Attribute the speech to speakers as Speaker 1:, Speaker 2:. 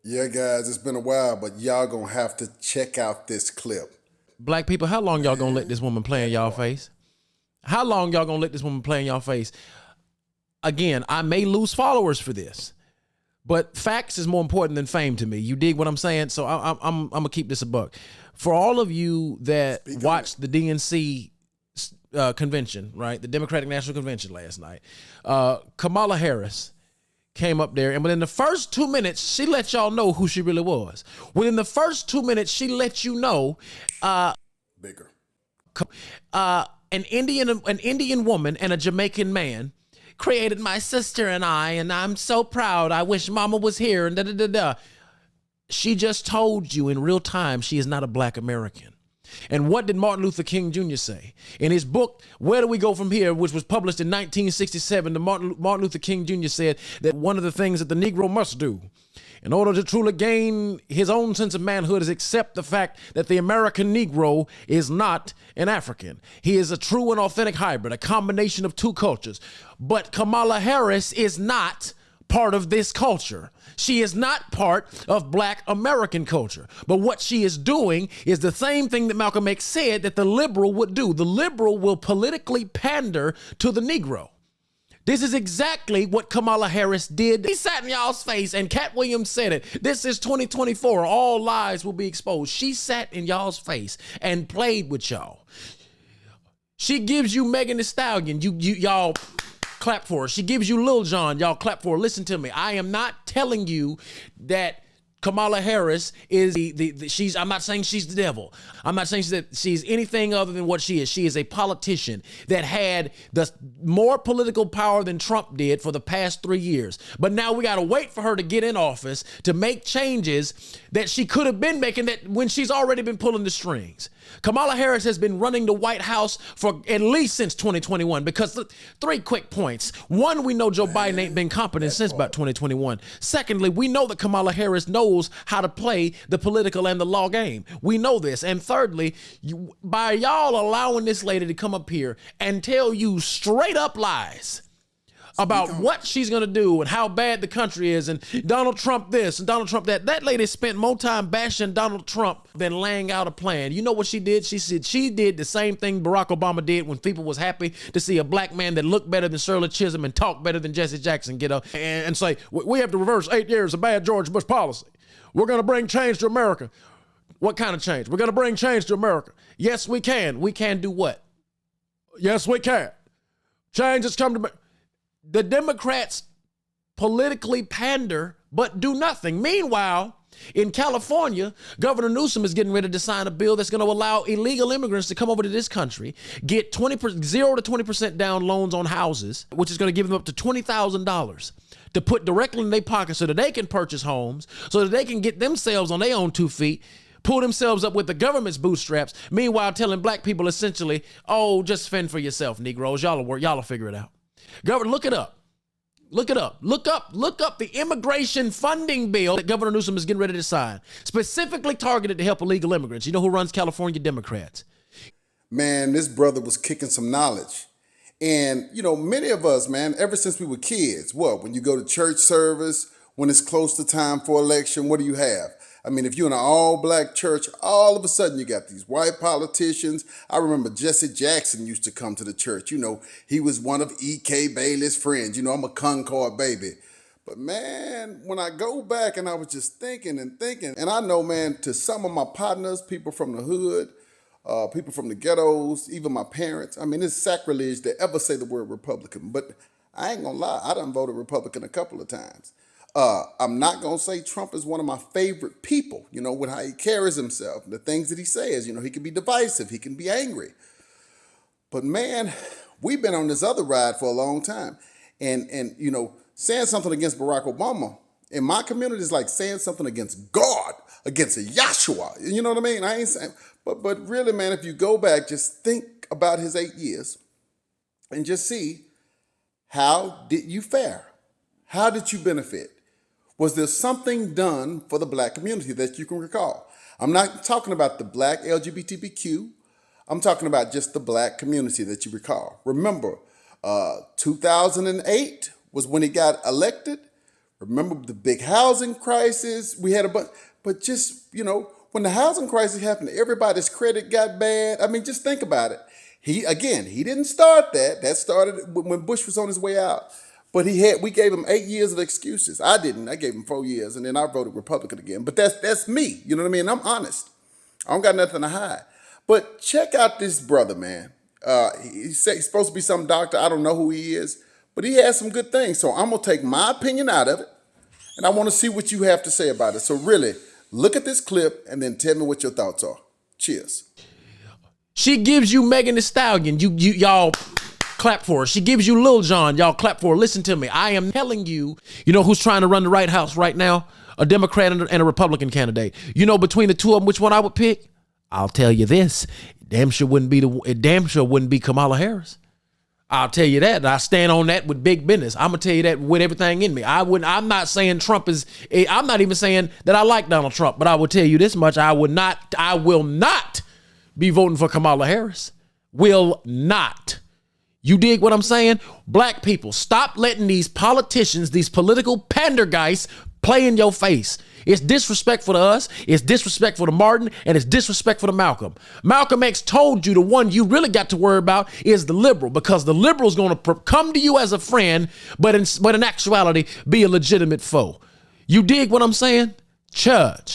Speaker 1: Yeah, guys, it's been a while, but y'all gonna have to check out this clip.
Speaker 2: Black people, how long y'all gonna let this woman play in y'all face? How long y'all gonna let this woman play in y'all face? Again, I may lose followers for this, but facts is more important than fame to me. You dig what I'm saying? So I'm gonna keep this a buck. For all of you that watched the DNC convention, right, the Democratic National Convention last night, Kamala Harris came up there, and within the first 2 minutes, she let y'all know who she really was. Within the first 2 minutes, she let you know
Speaker 1: Bigger.
Speaker 2: an Indian woman and a Jamaican man created my sister and I'm so proud. I wish mama was here and da da da da. She just told you in real time she is not a black American. And what did Martin Luther King Jr. say? In his book, Where Do We Go From Here, which was published in 1967, Martin Luther King Jr. said that one of the things that the Negro must do in order to truly gain his own sense of manhood is accept the fact that the American Negro is not an African. He is a true and authentic hybrid, a combination of two cultures. But Kamala Harris is not part of this culture. She is not part of black American culture. But what she is doing is the same thing that Malcolm X said that the liberal would do. The liberal will politically pander to the Negro. This is exactly what Kamala Harris did. He sat in y'all's face, and Cat Williams said it. This is 2024. All lies will be exposed. She sat in y'all's face and played with y'all. She gives you Megan Thee Stallion. Y'all clap for her. She gives you Lil Jon. Y'all clap for her. Listen to me. I am not telling you that Kamala Harris is I'm not saying she's the devil. I'm not saying she's anything other than what she is. She is a politician that had the more political power than Trump did for the past 3 years. But now we got to wait for her to get in office to make changes that she could have been making that when she's already been pulling the strings. Kamala Harris has been running the White House for at least since 2021 because 3 quick points. One, we know Joe Biden ain't been competent since about 2021. Secondly, we know that Kamala Harris knows how to play the political and the law game. We know this. And thirdly, by y'all allowing this lady to come up here and tell you straight up lies about what she's going to do and how bad the country is and Donald Trump this and Donald Trump that. That lady spent more time bashing Donald Trump than laying out a plan. You know what she did? She said she did the same thing Barack Obama did when people was happy to see a black man that looked better than Shirley Chisholm and talked better than Jesse Jackson get up and say, we have to reverse 8 years of bad George Bush policy. We're going to bring change to America. What kind of change? We're going to bring change to America. Yes, we can. We can do what? Yes, we can. Change has come to... The Democrats politically pander but do nothing. Meanwhile, in California, Governor Newsom is getting ready to sign a bill that's going to allow illegal immigrants to come over to this country, get 0 to 20% down loans on houses, which is going to give them up to $20,000 to put directly in their pocket so that they can purchase homes, so that they can get themselves on their own 2 feet, pull themselves up with the government's bootstraps, meanwhile telling black people essentially, oh, just fend for yourself, Negroes. Y'all will work. Y'all will figure it out. Governor, look it up. Look it up. Look up the immigration funding bill that Governor Newsom is getting ready to sign, specifically targeted to help illegal immigrants. You know who runs California? Democrats.
Speaker 1: Man, this brother was kicking some knowledge. And, many of us, man, ever since we were kids, when you go to church service, when it's close to time for election, what do you have? I mean, if you're in an all-black church, all of a sudden you got these white politicians. I remember Jesse Jackson used to come to the church. He was one of E.K. Bailey's friends. I'm a Concord baby. But, man, when I go back and I was just thinking, and I know, man, to some of my partners, people from the hood, people from the ghettos, even my parents, I mean, it's sacrilege to ever say the word Republican. But I ain't gonna lie, I done voted Republican a couple of times. I'm not going to say Trump is one of my favorite people, with how he carries himself, the things that he says. He can be divisive, he can be angry. But man, we've been on this other ride for a long time. And saying something against Barack Obama in my community is like saying something against God, against a Yahshua. You know what I mean? I ain't saying, but really, man, if you go back, just think about his 8 years and just see, how did you fare? How did you benefit? Was there something done for the black community that you can recall? I'm not talking about the black LGBTQ. I'm talking about just the black community that you recall. Remember, 2008 was when he got elected. Remember the big housing crisis? We had a bunch, but just, when the housing crisis happened, everybody's credit got bad. I mean, just think about it. He didn't start that. That started when Bush was on his way out. But we gave him 8 years of excuses. I didn't. I gave him 4 years, and then I voted Republican again. But that's me. You know what I mean? I'm honest. I don't got nothing to hide. But check out this brother, man. He's supposed to be some doctor. I don't know who he is, but he has some good things. So I'm gonna take my opinion out of it, and I want to see what you have to say about it. So really, look at this clip and then tell me what your thoughts are. Cheers.
Speaker 2: She gives you Megan Thee Stallion. Y'all clap for her. She gives you Lil Jon. Y'all clap for her. Listen to me. I am telling you, who's trying to run the White House right now? A Democrat and a Republican candidate. Between the two of them, which one I would pick? I'll tell you this. It damn sure wouldn't be Kamala Harris. I'll tell you that. I stand on that with big business. I'm gonna tell you that with everything in me. I'm not saying I'm not even saying that I like Donald Trump, but I will tell you this much. I will not be voting for Kamala Harris. Will not. You dig what I'm saying? Black people, stop letting these politicians, these political pandergeists play in your face. It's disrespectful to us, it's disrespectful to Martin, and it's disrespectful to Malcolm. Malcolm X told you the one you really got to worry about is the liberal, because the liberal is going to come to you as a friend, but in actuality, be a legitimate foe. You dig what I'm saying? Church.